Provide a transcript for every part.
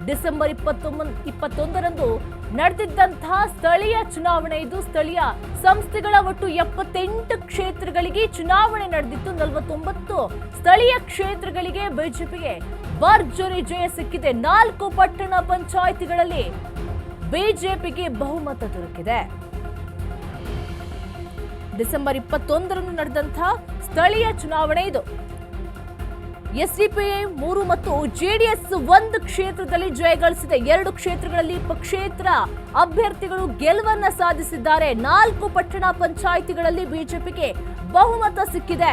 December 21ರಂದು ನಡೆದಿದ್ದಂತಹ ಸ್ಥಳೀಯ ಚುನಾವಣೆ ಇದು. ಸ್ಥಳೀಯ ಸಂಸ್ಥೆಗಳ ಒಟ್ಟು 78 ಕ್ಷೇತ್ರಗಳಿಗೆ ಚುನಾವಣೆ ನಡೆದಿತ್ತು. 49 ಸ್ಥಳೀಯ ಕ್ಷೇತ್ರಗಳಿಗೆ ಬಿಜೆಪಿಗೆ ಭರ್ಜರಿ ಜಯ ಸಿಕ್ಕಿದೆ. 4 ಪಟ್ಟಣ ಪಂಚಾಯಿತಿಗಳಲ್ಲಿ ಬಿಜೆಪಿಗೆ ಬಹುಮತ ದೊರಕಿದೆ. ಡಿಸೆಂಬರ್ 21ರಂದು ನಡೆದಂತಹ ಸ್ಥಳೀಯ ಚುನಾವಣೆ ಇದು. ಎಸ್ಡಿಪಿಐ 3 ಮತ್ತು ಜೆಡಿಎಸ್ 1 ಕ್ಷೇತ್ರದಲ್ಲಿ ಜಯಗಳಿಸಿದೆ. 2 ಕ್ಷೇತ್ರಗಳಲ್ಲಿ ಪಕ್ಷೇತರ ಅಭ್ಯರ್ಥಿಗಳು ಗೆಲುವನ್ನ ಸಾಧಿಸಿದ್ದಾರೆ. 4 ಪಟ್ಟಣ ಪಂಚಾಯಿತಿಗಳಲ್ಲಿ ಬಿಜೆಪಿಗೆ ಬಹುಮತ ಸಿಕ್ಕಿದೆ.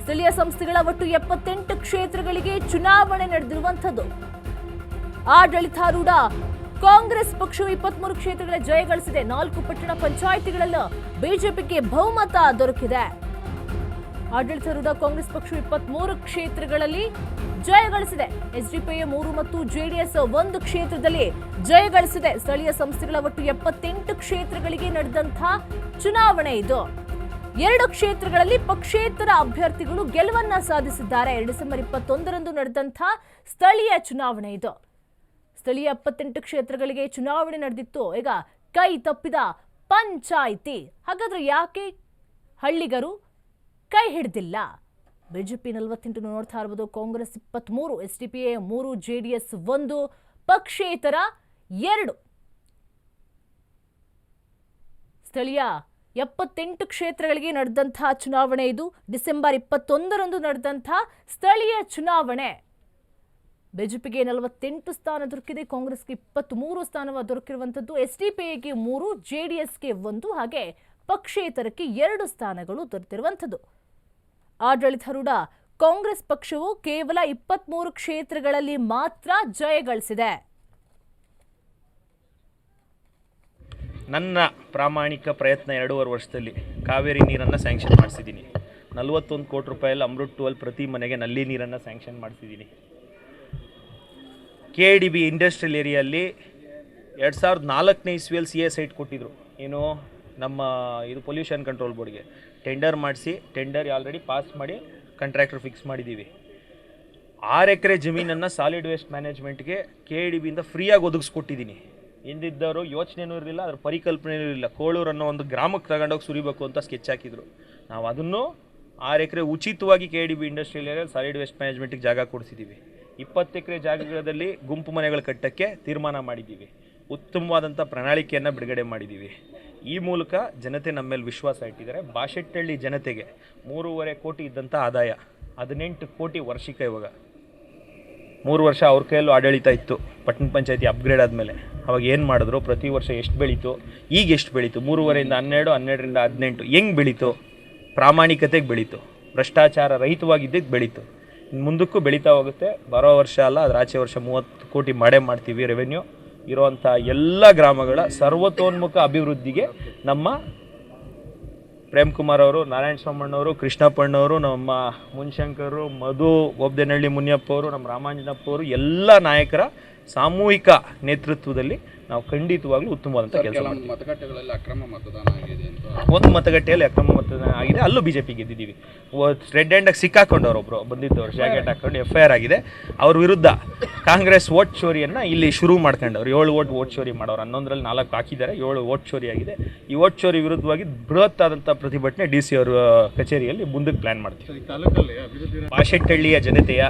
ಸ್ಥಳೀಯ ಸಂಸ್ಥೆಗಳ ಒಟ್ಟು 78 ಕ್ಷೇತ್ರಗಳಿಗೆ ಚುನಾವಣೆ ನಡೆದಿರುವಂಥದ್ದು. ಆಡಳಿತಾರೂಢ ಕಾಂಗ್ರೆಸ್ ಪಕ್ಷವು 23 ಕ್ಷೇತ್ರಗಳ ಜಯಗಳಿಸಿದೆ. 4 ಪಟ್ಟಣ ಪಂಚಾಯಿತಿಗಳಲ್ಲೂ ಬಿಜೆಪಿಗೆ ಬಹುಮತ ದೊರಕಿದೆ. ಆಡಳಿತಾರೂಢ ಕಾಂಗ್ರೆಸ್ ಪಕ್ಷವು 23 ಕ್ಷೇತ್ರಗಳಲ್ಲಿ ಜಯಗಳಿಸಿದೆ. ಎಸ್ಡಿಪಿಐ 3 ಮತ್ತು ಜೆಡಿಎಸ್ 1 ಕ್ಷೇತ್ರದಲ್ಲಿ ಜಯಗಳಿಸಿದೆ. ಸ್ಥಳೀಯ ಸಂಸ್ಥೆಗಳ ಒಟ್ಟು 78 ಕ್ಷೇತ್ರಗಳಿಗೆ ನಡೆದಂತಹ ಚುನಾವಣೆ ಇದು. 2 ಕ್ಷೇತ್ರಗಳಲ್ಲಿ ಪಕ್ಷೇತರ ಅಭ್ಯರ್ಥಿಗಳು ಗೆಲುವನ್ನ ಸಾಧಿಸಿದ್ದಾರೆ. ಡಿಸೆಂಬರ್ 21ರಂದು ನಡೆದಂತಹ ಸ್ಥಳೀಯ ಚುನಾವಣೆ ಇದು. ಸ್ಥಳೀಯ 78 ಕ್ಷೇತ್ರಗಳಿಗೆ ಚುನಾವಣೆ ನಡೆದಿತ್ತು. ಈಗ ಕೈ ತಪ್ಪಿದ ಪಂಚಾಯಿತಿ. ಹಾಗಾದ್ರೆ ಯಾಕೆ ಹಳ್ಳಿಗರು ಕೈ ಹಿಡಿದಿಲ್ಲ? ಬಿಜೆಪಿ 48 ನೋಡ್ತಾ ಇರಬಹುದು, ಕಾಂಗ್ರೆಸ್ 23, ಎಸ್ಡಿಪಿಐ 3, ಜೆಡಿಎಸ್ 1, ಪಕ್ಷೇತರ 2. ಸ್ಥಳೀಯ 78 ಕ್ಷೇತ್ರಗಳಿಗೆ ನಡೆದಂತಹ ಚುನಾವಣೆ ಇದು. ಡಿಸೆಂಬರ್ 21ರಂದು ನಡೆದಂತಹ ಸ್ಥಳೀಯ ಚುನಾವಣೆ. ಬಿಜೆಪಿಗೆ 48 ಸ್ಥಾನ ದೊರಕಿದೆ. ಕಾಂಗ್ರೆಸ್ಗೆ 23 ಸ್ಥಾನ ದೊರಕಿರುವಂಥದ್ದು. ಎಸ್ಡಿಪಿಐಗೆ 3, ಜೆಡಿಎಸ್ಗೆ 1 ಹಾಗೆ ಪಕ್ಷೇತರಕ್ಕೆ 2 ಸ್ಥಾನಗಳು ದೊರೆತಿರುವಂಥದ್ದು. ಆಡಳಿತಾರೂಢ ಕಾಂಗ್ರೆಸ್ ಪಕ್ಷವು ಕೇವಲ 23 ಕ್ಷೇತ್ರಗಳಲ್ಲಿ ಮಾತ್ರ ಜಯಗಳಿಸಿದೆ. ನನ್ನ ಪ್ರಾಮಾಣಿಕ ಪ್ರಯತ್ನ 2.5 ವರ್ಷದಲ್ಲಿ ಕಾವೇರಿ ನೀರನ್ನು ಸ್ಯಾಂಕ್ಷನ್ ಮಾಡಿಸಿದ್ದೀನಿ. 41 ಕೋಟಿ ರೂಪಾಯಲ್ಲಿ ಅಮೃತ್ 12 ಪ್ರತಿ ಮನೆಗೆ ನಲ್ಲಿ ನೀರನ್ನು ಸ್ಯಾಂಕ್ಷನ್ ಮಾಡಿಸಿದ್ದೀನಿ. KIDB ಇಂಡಸ್ಟ್ರಿಯಲ್ ಏರಿಯಲ್ಲಿ 2004ನೇ ಇಸ್ವಿಯಲ್ಲಿ CA ಸೈಟ್ ಕೊಟ್ಟಿದ್ರು. ಏನು ನಮ್ಮ ಇದು ಪೊಲ್ಯೂಷನ್ ಕಂಟ್ರೋಲ್ ಬೋರ್ಡ್ಗೆ ಟೆಂಡರ್ ಮಾಡಿಸಿ, ಟೆಂಡರ್ ಆಲ್ರೆಡಿ ಪಾಸ್ ಮಾಡಿ ಕಾಂಟ್ರಾಕ್ಟರ್ ಫಿಕ್ಸ್ ಮಾಡಿದ್ದೀವಿ. 6 ಎಕರೆ ಜಮೀನನ್ನು ಸಾಲಿಡ್ ವೇಸ್ಟ್ ಮ್ಯಾನೇಜ್ಮೆಂಟ್ಗೆ KIDBಯಿಂದ ಫ್ರೀಯಾಗಿ ಒದಗಿಸ್ಕೊಟ್ಟಿದ್ದೀನಿ. ಹಿಂದಿದ್ದವರು ಯೋಚನೆಯೂ ಇರಲಿಲ್ಲ, ಅದರ ಪರಿಕಲ್ಪನೆಯೂ ಇರಲಿಲ್ಲ. ಕೋಳೂರು ಅನ್ನೋ ಒಂದು ಗ್ರಾಮಕ್ಕೆ ತಗೊಂಡೋಗಿ ಸುರಿಬೇಕು ಅಂತ ಸ್ಕೆಚ್ ಹಾಕಿದ್ರು. ನಾವು ಅದನ್ನು 6 ಎಕರೆ ಉಚಿತವಾಗಿ KIDB ಇಂಡಸ್ಟ್ರಿಯಲ್ ಏರಿಯಲ್ಲಿ ಸಾಲಿಡ್ ವೇಸ್ಟ್ ಮ್ಯಾನೇಜ್ಮೆಂಟಿಗೆ ಜಾಗ ಕೊಡಿಸಿದ್ದೀವಿ. 20 ಎಕರೆ ಜಾಗಗಳಲ್ಲಿ ಗುಂಪು ಮನೆಗಳು ಕಟ್ಟಕ್ಕೆ ತೀರ್ಮಾನ ಮಾಡಿದ್ದೀವಿ. ಉತ್ತಮವಾದಂಥ ಪ್ರಣಾಳಿಕೆಯನ್ನು ಬಿಡುಗಡೆ ಮಾಡಿದ್ದೀವಿ. ಈ ಮೂಲಕ ಜನತೆ ನಮ್ಮ ಮೇಲೆ ವಿಶ್ವಾಸ ಇಟ್ಟಿದ್ದಾರೆ. ಬಾಶೆಟ್ಟಹಳ್ಳಿ ಜನತೆಗೆ 3.5 ಕೋಟಿ ಇದ್ದಂಥ ಆದಾಯ 18 ಕೋಟಿ ವರ್ಷಕ್ಕೆ ಇವಾಗ. 3 ವರ್ಷ ಅವ್ರ ಕೈಯಲ್ಲೂ ಆಡಳಿತ ಇತ್ತು. ಪಟ್ಟಣ ಪಂಚಾಯತಿ ಅಪ್ಗ್ರೇಡ್ ಆದಮೇಲೆ ಅವಾಗ ಏನು ಮಾಡಿದ್ರು, ಪ್ರತಿ ವರ್ಷ ಎಷ್ಟು ಬೆಳೀತು, ಈಗ ಎಷ್ಟು ಬೆಳೀತು, 3.5ರಿಂದ 12, 12ರಿಂದ 18 ಹೆಂಗೆ ಬೆಳೀತು? ಪ್ರಾಮಾಣಿಕತೆಗೆ ಬೆಳೀತು, ಭ್ರಷ್ಟಾಚಾರ ರಹಿತವಾಗಿದ್ದಕ್ಕೆ ಬೆಳೀತು. ಮುಂದಕ್ಕೂ ಬೆಳೀತಾ ಹೋಗುತ್ತೆ. ಬರೋ ವರ್ಷ ಅಲ್ಲ, ಅದರ ಆಚೆ ವರ್ಷ 30 ಕೋಟಿ ಮಾಡೇ ಮಾಡ್ತೀವಿ ರೆವೆನ್ಯೂ. ಇರುವಂಥ ಎಲ್ಲ ಗ್ರಾಮಗಳ ಸರ್ವತೋನ್ಮುಖ ಅಭಿವೃದ್ಧಿಗೆ ನಮ್ಮ ಪ್ರೇಮ್ ಕುಮಾರ್ ಅವರು, ನಾರಾಯಣ ಸ್ವಾಮಣ್ಣವರು, ಕೃಷ್ಣಪ್ಪಣ್ಣವರು, ನಮ್ಮ ಮುನ್ಶಂಕರು, ಮಧು, ಒಬ್ದೇನಹಳ್ಳಿ ಮುನಿಯಪ್ಪ ಅವರು, ನಮ್ಮ ರಾಮಾಂಜನಪ್ಪ ಅವರು, ಎಲ್ಲ ನಾಯಕರ ಸಾಮೂಹಿಕ ನೇತೃತ್ವದಲ್ಲಿ ನಾವು ಖಂಡಿತವಾಗ್ಲೂ ಉತ್ತಮವಾದಂಥ ಕೆಲಸ ಮಾಡ್ತೀವಿ. ಮತಗಟ್ಟೆಗಳಲ್ಲಿ ಅಕ್ರಮ ಮತದಾನ ಆಗಿದೆ ಅಂತ ಒಂದು ಮತಗಟ್ಟೆಯಲ್ಲಿ ಅಕ್ರಮ ಮತದಾನ ಆಗಿದೆ, ಅಲ್ಲೂ ಬಿಜೆಪಿ ಗೆದ್ದಿದ್ದೀವಿ. ರೆಡ್ ಹ್ಯಾಂಡಾಗಿ ಸಿಕ್ಕಾಕೊಂಡವರು ಒಬ್ಬರು ಬಂದಿದ್ದವರು ಜಾಕೆಟ್ ಹಾಕೊಂಡು FIR ಆಗಿದೆ. ಅವ್ರ ವಿರುದ್ಧ ಕಾಂಗ್ರೆಸ್ ವೋಟ್ ಚೋರಿಯನ್ನು ಇಲ್ಲಿ ಶುರು ಮಾಡ್ಕೊಂಡವ್ರು. 7 ವೋಟ್ ಚೋರಿ ಮಾಡೋರು. 11ರಲ್ಲಿ 4 ಹಾಕಿದ್ದಾರೆ, 7 ವೋಟ್ ಚೋರಿ ಆಗಿದೆ. ಈ ವೋಟ್ ಚೋರಿ ವಿರುದ್ಧವಾಗಿ ಬೃಹತ್ ಆದಂಥ ಪ್ರತಿಭಟನೆ DC ಅವರ ಕಚೇರಿಯಲ್ಲಿ ಮುಂದಕ್ಕೆ ಪ್ಲ್ಯಾನ್ ಮಾಡ್ತೀವಿ. ಬಾಶೆಟ್ಟಹಳ್ಳಿಯ ಜನತೆಯ